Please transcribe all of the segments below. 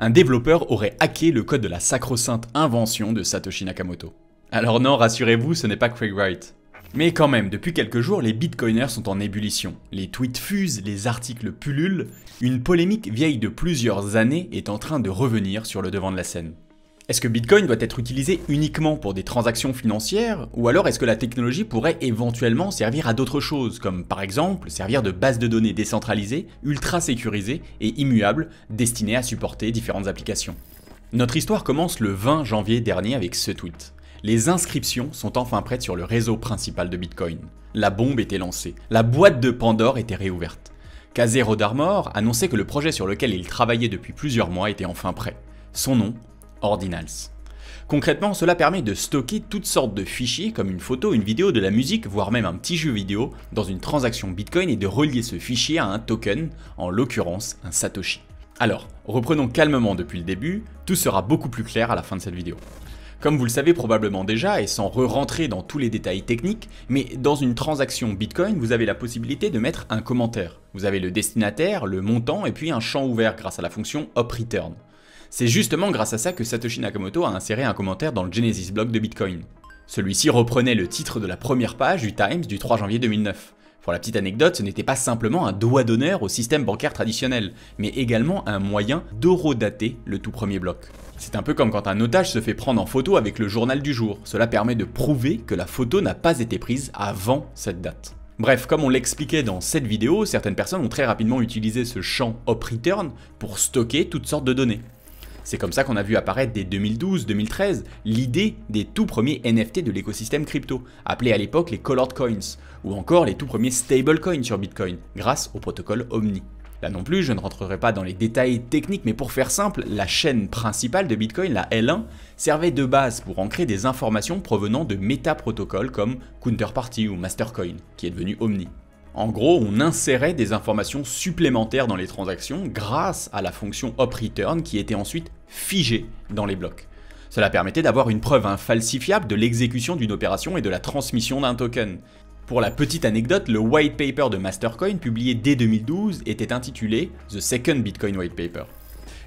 un développeur aurait hacké le code de la sacro-sainte invention de Satoshi Nakamoto. Alors non, rassurez-vous, ce n'est pas Craig Wright. Mais quand même, depuis quelques jours, les bitcoiners sont en ébullition. Les tweets fusent, les articles pullulent. Une polémique vieille de plusieurs années est en train de revenir sur le devant de la scène. Est-ce que Bitcoin doit être utilisé uniquement pour des transactions financières, ou alors est-ce que la technologie pourrait éventuellement servir à d'autres choses, comme par exemple servir de base de données décentralisée, ultra sécurisée et immuable, destinée à supporter différentes applications? Notre histoire commence le 20 janvier dernier avec ce tweet. Les inscriptions sont enfin prêtes sur le réseau principal de Bitcoin. La bombe était lancée, la boîte de Pandore était réouverte. Kazé Rodarmor annonçait que le projet sur lequel il travaillait depuis plusieurs mois était enfin prêt. Son nom, Ordinals. Concrètement, cela permet de stocker toutes sortes de fichiers comme une photo, une vidéo, de la musique, voire même un petit jeu vidéo dans une transaction Bitcoin et de relier ce fichier à un token, en l'occurrence un Satoshi. Alors, reprenons calmement depuis le début, tout sera beaucoup plus clair à la fin de cette vidéo. Comme vous le savez probablement déjà, et sans re-rentrer dans tous les détails techniques, mais dans une transaction Bitcoin, vous avez la possibilité de mettre un commentaire. Vous avez le destinataire, le montant et puis un champ ouvert grâce à la fonction OpReturn. C'est justement grâce à ça que Satoshi Nakamoto a inséré un commentaire dans le Genesis block de Bitcoin. Celui-ci reprenait le titre de la première page du Times du 3 janvier 2009. Pour la petite anecdote, ce n'était pas simplement un doigt d'honneur au système bancaire traditionnel, mais également un moyen d'horodater le tout premier bloc. C'est un peu comme quand un otage se fait prendre en photo avec le journal du jour. Cela permet de prouver que la photo n'a pas été prise avant cette date. Bref, comme on l'expliquait dans cette vidéo, certaines personnes ont très rapidement utilisé ce champ OpReturn pour stocker toutes sortes de données. C'est comme ça qu'on a vu apparaître dès 2012-2013 l'idée des tout premiers NFT de l'écosystème crypto, appelés à l'époque les Colored Coins, ou encore les tout premiers stablecoins sur Bitcoin, grâce au protocole Omni. Là non plus, je ne rentrerai pas dans les détails techniques, mais pour faire simple, la chaîne principale de Bitcoin, la L1, servait de base pour ancrer des informations provenant de métaprotocoles comme Counterparty ou Mastercoin, qui est devenu Omni. En gros, on insérait des informations supplémentaires dans les transactions grâce à la fonction OpReturn qui était ensuite figée dans les blocs. Cela permettait d'avoir une preuve infalsifiable de l'exécution d'une opération et de la transmission d'un token. Pour la petite anecdote, le white paper de Mastercoin publié dès 2012 était intitulé The Second Bitcoin White Paper.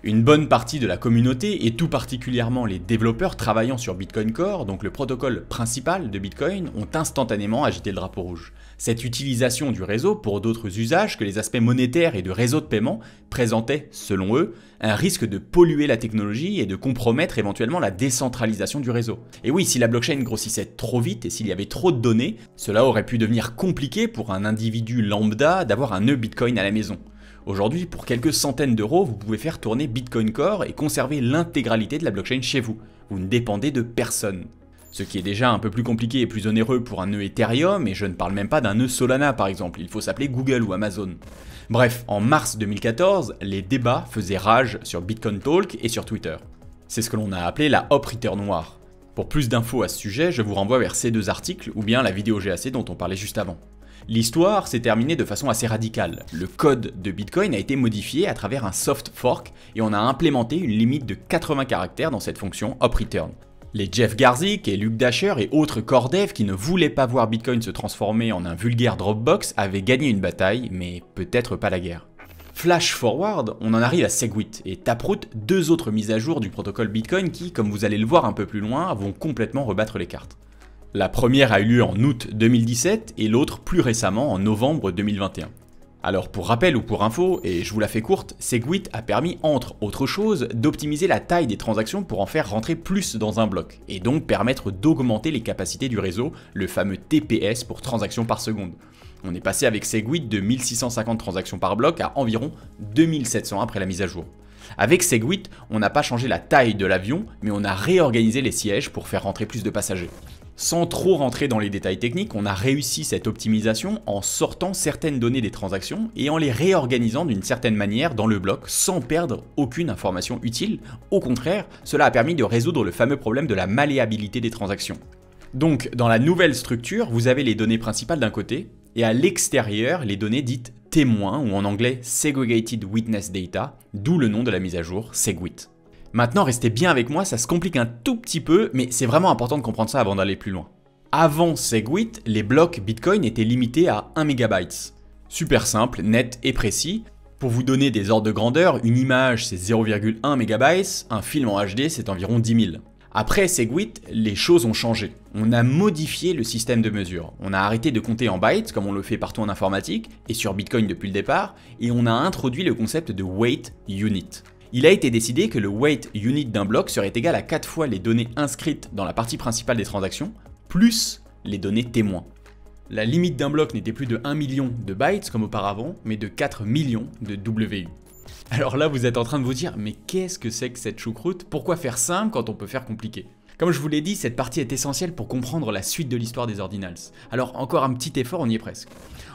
Une bonne partie de la communauté, et tout particulièrement les développeurs travaillant sur Bitcoin Core, donc le protocole principal de Bitcoin, ont instantanément agité le drapeau rouge. Cette utilisation du réseau pour d'autres usages que les aspects monétaires et de réseau de paiement présentait, selon eux, un risque de polluer la technologie et de compromettre éventuellement la décentralisation du réseau. Et oui, si la blockchain grossissait trop vite et s'il y avait trop de données, cela aurait pu devenir compliqué pour un individu lambda d'avoir un nœud Bitcoin à la maison. Aujourd'hui, pour quelques centaines d'euros, vous pouvez faire tourner Bitcoin Core et conserver l'intégralité de la blockchain chez vous. Vous ne dépendez de personne. Ce qui est déjà un peu plus compliqué et plus onéreux pour un nœud Ethereum, et je ne parle même pas d'un nœud Solana par exemple, il faut s'appeler Google ou Amazon. Bref, en mars 2014, les débats faisaient rage sur Bitcoin Talk et sur Twitter. C'est ce que l'on a appelé la OpReturn noire. Pour plus d'infos à ce sujet, je vous renvoie vers ces deux articles ou bien la vidéo GAC dont on parlait juste avant. L'histoire s'est terminée de façon assez radicale. Le code de Bitcoin a été modifié à travers un soft fork et on a implémenté une limite de 80 caractères dans cette fonction OpReturn. Les Jeff Garzik et Luke Dasher et autres core devs qui ne voulaient pas voir Bitcoin se transformer en un vulgaire Dropbox avaient gagné une bataille, mais peut-être pas la guerre. Flash forward, on en arrive à Segwit et Taproot, deux autres mises à jour du protocole Bitcoin qui, comme vous allez le voir un peu plus loin, vont complètement rebattre les cartes. La première a eu lieu en août 2017 et l'autre plus récemment en novembre 2021. Alors pour rappel ou pour info, et je vous la fais courte, Segwit a permis entre autres choses d'optimiser la taille des transactions pour en faire rentrer plus dans un bloc, et donc permettre d'augmenter les capacités du réseau, le fameux TPS pour transactions par seconde. On est passé avec Segwit de 1650 transactions par bloc à environ 2700 après la mise à jour. Avec Segwit, on n'a pas changé la taille de l'avion, mais on a réorganisé les sièges pour faire rentrer plus de passagers. Sans trop rentrer dans les détails techniques, on a réussi cette optimisation en sortant certaines données des transactions et en les réorganisant d'une certaine manière dans le bloc sans perdre aucune information utile. Au contraire, cela a permis de résoudre le fameux problème de la malléabilité des transactions. Donc, dans la nouvelle structure, vous avez les données principales d'un côté et à l'extérieur, les données dites témoins ou en anglais Segregated Witness Data, d'où le nom de la mise à jour Segwit. Maintenant, restez bien avec moi, ça se complique un tout petit peu, mais c'est vraiment important de comprendre ça avant d'aller plus loin. Avant Segwit, les blocs Bitcoin étaient limités à 1 MB. Super simple, net et précis. Pour vous donner des ordres de grandeur, une image c'est 0,1 MB, un film en HD c'est environ 10 000. Après Segwit, les choses ont changé. On a modifié le système de mesure. On a arrêté de compter en bytes comme on le fait partout en informatique et sur Bitcoin depuis le départ, et on a introduit le concept de weight unit. Il a été décidé que le weight unit d'un bloc serait égal à 4 fois les données inscrites dans la partie principale des transactions, plus les données témoins. La limite d'un bloc n'était plus de 1 million de bytes comme auparavant, mais de 4 millions de WU. Alors là, vous êtes en train de vous dire, mais qu'est-ce que c'est que cette choucroute? Pourquoi faire simple quand on peut faire compliqué? Comme je vous l'ai dit, cette partie est essentielle pour comprendre la suite de l'histoire des ordinals. Alors encore un petit effort, on y est presque.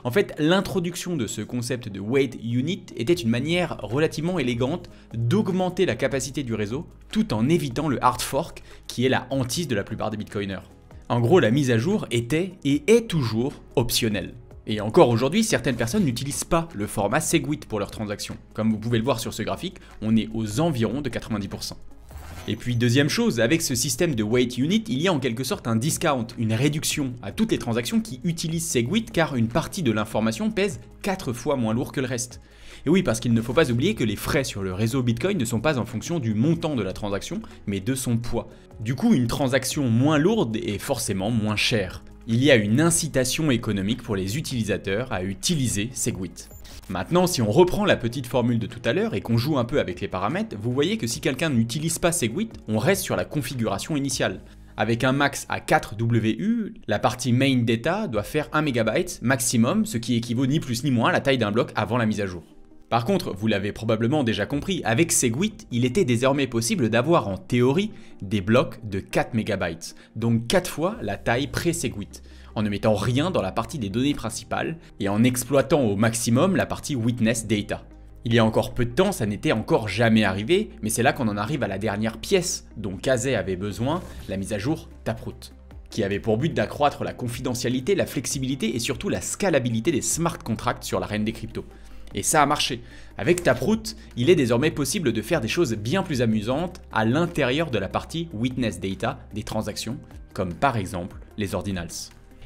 En fait, l'introduction de ce concept de weight unit était une manière relativement élégante d'augmenter la capacité du réseau tout en évitant le hard fork qui est la hantise de la plupart des bitcoiners. En gros, la mise à jour était et est toujours optionnelle. Et encore aujourd'hui, certaines personnes n'utilisent pas le format Segwit pour leurs transactions. Comme vous pouvez le voir sur ce graphique, on est aux environs de 90%. Et puis deuxième chose, avec ce système de weight unit, il y a en quelque sorte un discount, une réduction à toutes les transactions qui utilisent Segwit car une partie de l'information pèse 4 fois moins lourd que le reste. Et oui, parce qu'il ne faut pas oublier que les frais sur le réseau Bitcoin ne sont pas en fonction du montant de la transaction, mais de son poids. Du coup, une transaction moins lourde est forcément moins chère. Il y a une incitation économique pour les utilisateurs à utiliser Segwit. Maintenant, si on reprend la petite formule de tout à l'heure et qu'on joue un peu avec les paramètres, vous voyez que si quelqu'un n'utilise pas Segwit, on reste sur la configuration initiale. Avec un max à 4 WU, la partie main data doit faire 1 MB maximum, ce qui équivaut ni plus ni moins à la taille d'un bloc avant la mise à jour. Par contre, vous l'avez probablement déjà compris, avec Segwit, il était désormais possible d'avoir en théorie des blocs de 4 MB, donc 4 fois la taille pré-Segwit, en ne mettant rien dans la partie des données principales et en exploitant au maximum la partie witness data. Il y a encore peu de temps, ça n'était encore jamais arrivé, mais c'est là qu'on en arrive à la dernière pièce dont Kazay avait besoin, la mise à jour Taproot, qui avait pour but d'accroître la confidentialité, la flexibilité et surtout la scalabilité des smart contracts sur l'arène des cryptos. Et ça a marché. Avec Taproot, il est désormais possible de faire des choses bien plus amusantes à l'intérieur de la partie witness data des transactions, comme par exemple les ordinals.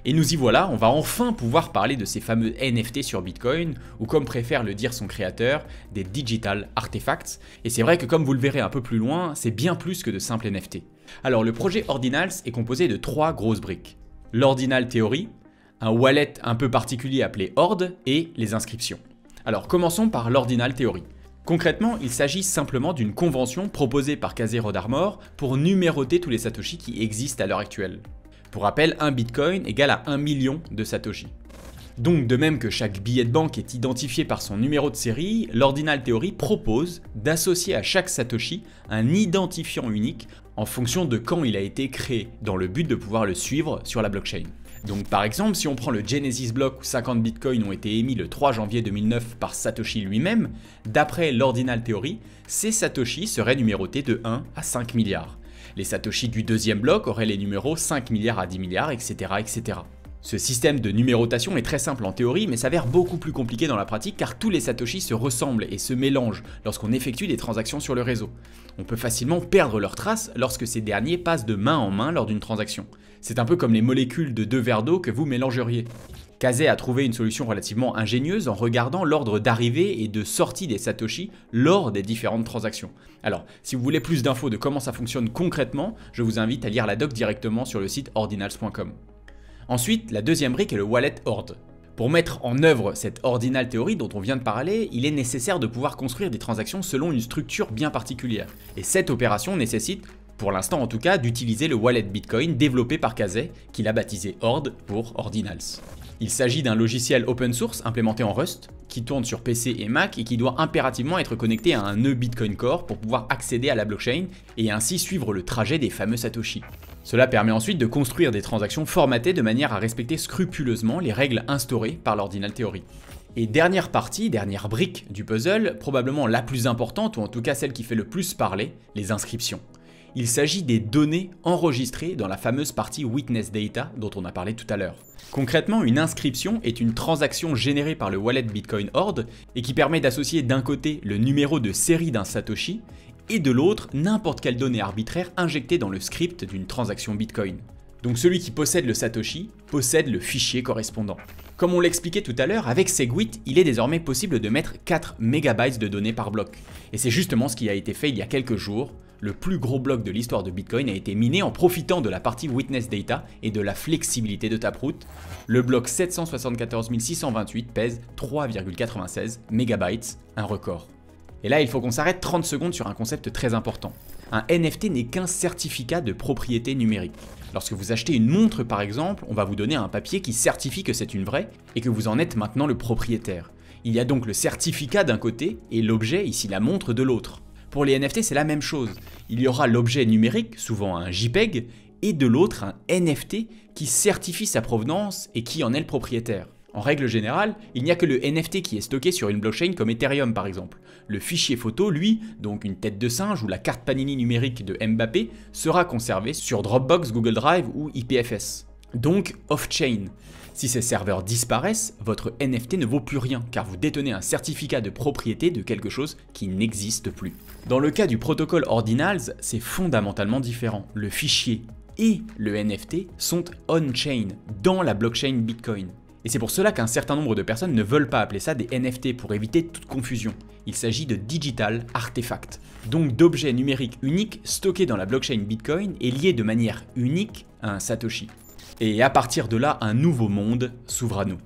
Et nous y voilà, on va enfin pouvoir parler de ces fameux NFT sur Bitcoin, ou comme préfère le dire son créateur, des digital artifacts. Et c'est vrai que comme vous le verrez un peu plus loin, c'est bien plus que de simples NFT. Alors le projet Ordinals est composé de 3 grosses briques. L'Ordinal Theory, un wallet un peu particulier appelé Ord, et les inscriptions. Alors commençons par l'Ordinal Theory. Concrètement, il s'agit simplement d'une convention proposée par Kazay Rodarmor pour numéroter tous les satoshis qui existent à l'heure actuelle. Pour rappel, un bitcoin égale à 1 million de satoshis. Donc de même que chaque billet de banque est identifié par son numéro de série, l'Ordinal Theory propose d'associer à chaque satoshi un identifiant unique en fonction de quand il a été créé, dans le but de pouvoir le suivre sur la blockchain. Donc par exemple, si on prend le Genesis block où 50 bitcoins ont été émis le 3 janvier 2009 par Satoshi lui-même, d'après l'Ordinal Theory, ces satoshis seraient numérotés de 1 à 5 milliards. Les satoshis du deuxième bloc auraient les numéros 5 milliards à 10 milliards, etc. etc. Ce système de numérotation est très simple en théorie, mais s'avère beaucoup plus compliqué dans la pratique car tous les satoshis se ressemblent et se mélangent lorsqu'on effectue des transactions sur le réseau. On peut facilement perdre leurs traces lorsque ces derniers passent de main en main lors d'une transaction. C'est un peu comme les molécules de 2 verres d'eau que vous mélangeriez. Kazay a trouvé une solution relativement ingénieuse en regardant l'ordre d'arrivée et de sortie des satoshis lors des différentes transactions. Alors, si vous voulez plus d'infos de comment ça fonctionne concrètement, je vous invite à lire la doc directement sur le site ordinals.com. Ensuite, la deuxième brique est le wallet Ord. Pour mettre en œuvre cette Ordinal Theory dont on vient de parler, il est nécessaire de pouvoir construire des transactions selon une structure bien particulière. Et cette opération nécessite, pour l'instant en tout cas, d'utiliser le wallet Bitcoin développé par Kazay, qu'il a baptisé Ord pour Ordinals. Il s'agit d'un logiciel open source implémenté en Rust, qui tourne sur PC et Mac et qui doit impérativement être connecté à un nœud Bitcoin Core pour pouvoir accéder à la blockchain et ainsi suivre le trajet des fameux Satoshi. Cela permet ensuite de construire des transactions formatées de manière à respecter scrupuleusement les règles instaurées par l'Ordinal Theory. Et dernière partie, dernière brique du puzzle, probablement la plus importante ou en tout cas celle qui fait le plus parler, les inscriptions. Il s'agit des données enregistrées dans la fameuse partie Witness Data dont on a parlé tout à l'heure. Concrètement, une inscription est une transaction générée par le wallet Bitcoin Ord et qui permet d'associer d'un côté le numéro de série d'un Satoshi et de l'autre n'importe quelle donnée arbitraire injectée dans le script d'une transaction Bitcoin. Donc celui qui possède le Satoshi possède le fichier correspondant. Comme on l'expliquait tout à l'heure, avec Segwit, il est désormais possible de mettre 4 MB de données par bloc. Et c'est justement ce qui a été fait il y a quelques jours. Le plus gros bloc de l'histoire de Bitcoin a été miné en profitant de la partie Witness Data et de la flexibilité de Taproot. Le bloc 774 628 pèse 3,96 MB, un record. Et là, il faut qu'on s'arrête 30 secondes sur un concept très important. Un NFT n'est qu'un certificat de propriété numérique. Lorsque vous achetez une montre par exemple, on va vous donner un papier qui certifie que c'est une vraie et que vous en êtes maintenant le propriétaire. Il y a donc le certificat d'un côté et l'objet, ici la montre, de l'autre. Pour les NFT, c'est la même chose. Il y aura l'objet numérique, souvent un JPEG, et de l'autre un NFT qui certifie sa provenance et qui en est le propriétaire. En règle générale, il n'y a que le NFT qui est stocké sur une blockchain comme Ethereum par exemple. Le fichier photo, lui, donc une tête de singe ou la carte Panini numérique de Mbappé, sera conservé sur Dropbox, Google Drive ou IPFS. Donc off-chain. Si ces serveurs disparaissent, votre NFT ne vaut plus rien car vous détenez un certificat de propriété de quelque chose qui n'existe plus. Dans le cas du protocole Ordinals, c'est fondamentalement différent. Le fichier et le NFT sont on-chain, dans la blockchain Bitcoin. Et c'est pour cela qu'un certain nombre de personnes ne veulent pas appeler ça des NFT pour éviter toute confusion. Il s'agit de digital artefacts, donc d'objets numériques uniques stockés dans la blockchain Bitcoin et liés de manière unique à un Satoshi. Et à partir de là, un nouveau monde s'ouvre à nous.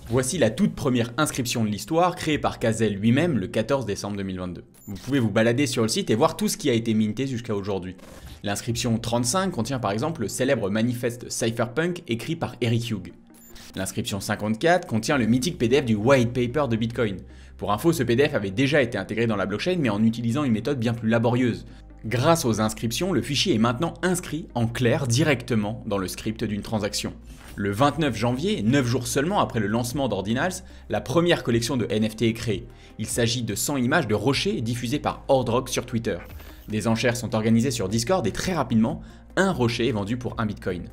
Voici la toute première inscription de l'histoire créée par Kazel lui-même le 14 décembre 2022. Vous pouvez vous balader sur le site et voir tout ce qui a été minté jusqu'à aujourd'hui. L'inscription 35 contient par exemple le célèbre manifeste Cypherpunk écrit par Eric Hughes. L'inscription 54 contient le mythique PDF du white paper de Bitcoin. Pour info, ce PDF avait déjà été intégré dans la blockchain mais en utilisant une méthode bien plus laborieuse. Grâce aux inscriptions, le fichier est maintenant inscrit en clair directement dans le script d'une transaction. Le 29 janvier, 9 jours seulement après le lancement d'Ordinals, la première collection de NFT est créée. Il s'agit de 100 images de rochers diffusées par Hordrock sur Twitter. Des enchères sont organisées sur Discord et très rapidement, un rocher est vendu pour 1 Bitcoin.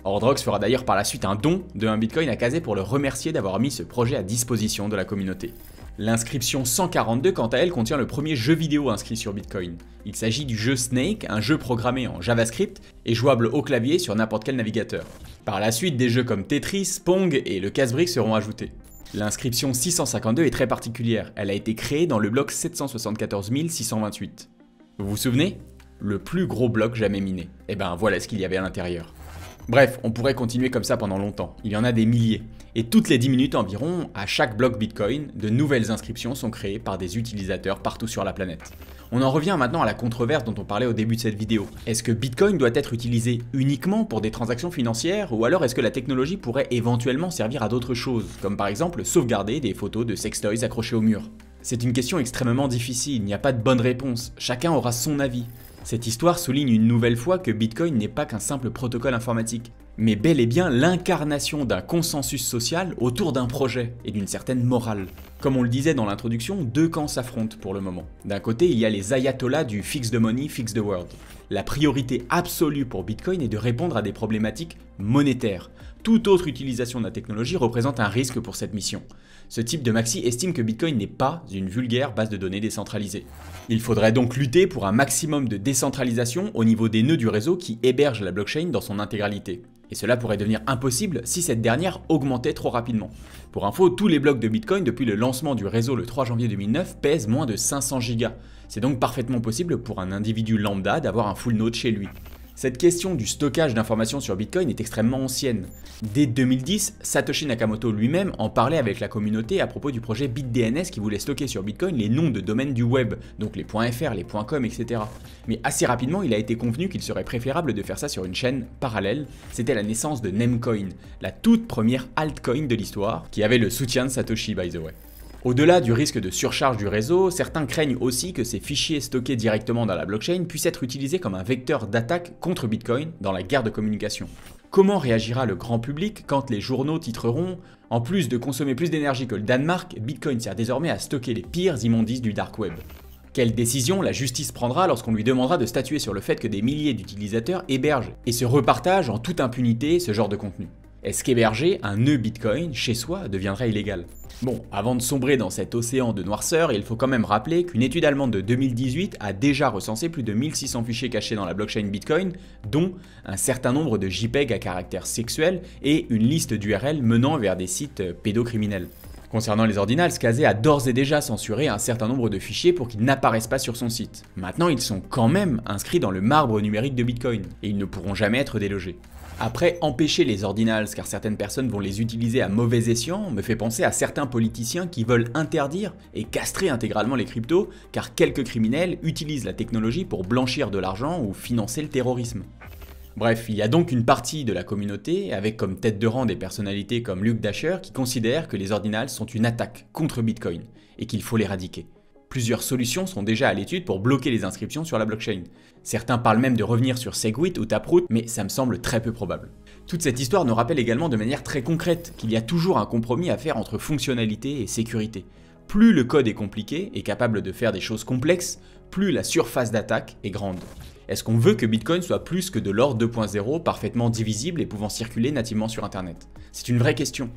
Hordrox fera d'ailleurs par la suite un don de 1 Bitcoin à Kazé pour le remercier d'avoir mis ce projet à disposition de la communauté. L'inscription 142 quant à elle contient le premier jeu vidéo inscrit sur Bitcoin. Il s'agit du jeu Snake, un jeu programmé en JavaScript et jouable au clavier sur n'importe quel navigateur. Par la suite, des jeux comme Tetris, Pong et le casse-briques seront ajoutés. L'inscription 652 est très particulière, elle a été créée dans le bloc 774 628. Vous vous souvenez? Le plus gros bloc jamais miné. Et ben voilà ce qu'il y avait à l'intérieur. Bref, on pourrait continuer comme ça pendant longtemps, il y en a des milliers. Et toutes les 10 minutes environ, à chaque bloc Bitcoin, de nouvelles inscriptions sont créées par des utilisateurs partout sur la planète. On en revient maintenant à la controverse dont on parlait au début de cette vidéo. Est-ce que Bitcoin doit être utilisé uniquement pour des transactions financières ou alors est-ce que la technologie pourrait éventuellement servir à d'autres choses, comme par exemple sauvegarder des photos de sextoys accrochés au mur? C'est une question extrêmement difficile, il n'y a pas de bonne réponse, chacun aura son avis. Cette histoire souligne une nouvelle fois que Bitcoin n'est pas qu'un simple protocole informatique, mais bel et bien l'incarnation d'un consensus social autour d'un projet et d'une certaine morale. Comme on le disait dans l'introduction, deux camps s'affrontent pour le moment. D'un côté, il y a les ayatollahs du fix the money, fix the world. La priorité absolue pour Bitcoin est de répondre à des problématiques monétaires. Toute autre utilisation de la technologie représente un risque pour cette mission. Ce type de maxi estime que Bitcoin n'est pas une vulgaire base de données décentralisée. Il faudrait donc lutter pour un maximum de décentralisation au niveau des nœuds du réseau qui hébergent la blockchain dans son intégralité. Et cela pourrait devenir impossible si cette dernière augmentait trop rapidement. Pour info, tous les blocs de Bitcoin depuis le lancement du réseau le 3 janvier 2009 pèsent moins de 500 gigas. C'est donc parfaitement possible pour un individu lambda d'avoir un full node chez lui. Cette question du stockage d'informations sur Bitcoin est extrêmement ancienne. Dès 2010, Satoshi Nakamoto lui-même en parlait avec la communauté à propos du projet BitDNS qui voulait stocker sur Bitcoin les noms de domaines du web, donc les .fr, les .com, etc. Mais assez rapidement, il a été convenu qu'il serait préférable de faire ça sur une chaîne parallèle. C'était la naissance de Namecoin, la toute première altcoin de l'histoire, qui avait le soutien de Satoshi by the way. Au-delà du risque de surcharge du réseau, certains craignent aussi que ces fichiers stockés directement dans la blockchain puissent être utilisés comme un vecteur d'attaque contre Bitcoin dans la guerre de communication. Comment réagira le grand public quand les journaux titreront « En plus de consommer plus d'énergie que le Danemark, Bitcoin sert désormais à stocker les pires immondices du dark web ». Quelle décision la justice prendra lorsqu'on lui demandera de statuer sur le fait que des milliers d'utilisateurs hébergent et se repartagent en toute impunité ce genre de contenu? Est-ce qu'héberger un nœud Bitcoin chez soi deviendrait illégal? Bon, avant de sombrer dans cet océan de noirceur, il faut quand même rappeler qu'une étude allemande de 2018 a déjà recensé plus de 1600 fichiers cachés dans la blockchain Bitcoin, dont un certain nombre de JPEG à caractère sexuel et une liste d'URL menant vers des sites pédocriminels. Concernant les ordinals, Kazé a d'ores et déjà censuré un certain nombre de fichiers pour qu'ils n'apparaissent pas sur son site. Maintenant, ils sont quand même inscrits dans le marbre numérique de Bitcoin, et ils ne pourront jamais être délogés. Après, empêcher les ordinals car certaines personnes vont les utiliser à mauvais escient me fait penser à certains politiciens qui veulent interdire et castrer intégralement les cryptos car quelques criminels utilisent la technologie pour blanchir de l'argent ou financer le terrorisme. Bref, il y a donc une partie de la communauté, avec comme tête de rang des personnalités comme Luke Dasher, qui considèrent que les ordinals sont une attaque contre Bitcoin et qu'il faut l'éradiquer. Plusieurs solutions sont déjà à l'étude pour bloquer les inscriptions sur la blockchain. Certains parlent même de revenir sur Segwit ou Taproot, mais ça me semble très peu probable. Toute cette histoire nous rappelle également de manière très concrète qu'il y a toujours un compromis à faire entre fonctionnalité et sécurité. Plus le code est compliqué et capable de faire des choses complexes, plus la surface d'attaque est grande. Est-ce qu'on veut que Bitcoin soit plus que de l'or 2.0 parfaitement divisible et pouvant circuler nativement sur Internet? C'est une vraie question.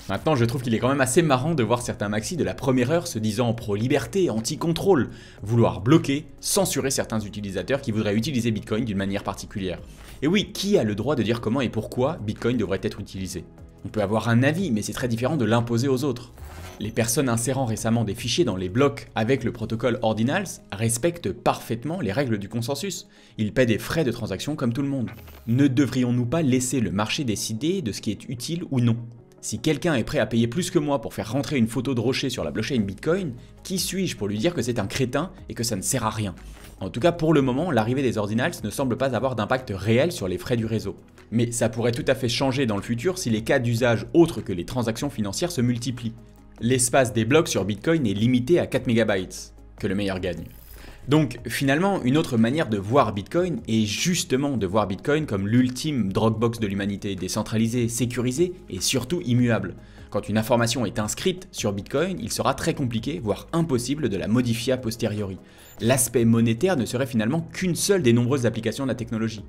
Maintenant, je trouve qu'il est quand même assez marrant de voir certains maxis de la première heure se disant pro-liberté, anti-contrôle, vouloir bloquer, censurer certains utilisateurs qui voudraient utiliser Bitcoin d'une manière particulière. Et oui, qui a le droit de dire comment et pourquoi Bitcoin devrait être utilisé? On peut avoir un avis, mais c'est très différent de l'imposer aux autres. Les personnes insérant récemment des fichiers dans les blocs avec le protocole Ordinals respectent parfaitement les règles du consensus. Ils paient des frais de transaction comme tout le monde. Ne devrions-nous pas laisser le marché décider de ce qui est utile ou non? Si quelqu'un est prêt à payer plus que moi pour faire rentrer une photo de rocher sur la blockchain Bitcoin, qui suis-je pour lui dire que c'est un crétin et que ça ne sert à rien? En tout cas, pour le moment, l'arrivée des ordinals ne semble pas avoir d'impact réel sur les frais du réseau. Mais ça pourrait tout à fait changer dans le futur si les cas d'usage autres que les transactions financières se multiplient. L'espace des blocs sur Bitcoin est limité à 4 MB, que le meilleur gagne. Donc finalement, une autre manière de voir Bitcoin est justement de voir Bitcoin comme l'ultime Dropbox de l'humanité, décentralisé, sécurisé et surtout immuable. Quand une information est inscrite sur Bitcoin, il sera très compliqué, voire impossible de la modifier a posteriori. L'aspect monétaire ne serait finalement qu'une seule des nombreuses applications de la technologie.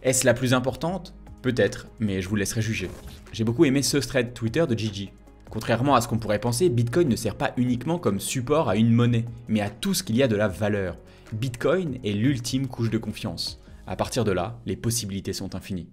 Est-ce la plus importante? Peut-être, mais je vous laisserai juger. J'ai beaucoup aimé ce thread Twitter de Gigi. Contrairement à ce qu'on pourrait penser, Bitcoin ne sert pas uniquement comme support à une monnaie, mais à tout ce qu'il y a de la valeur. Bitcoin est l'ultime couche de confiance. À partir de là, les possibilités sont infinies.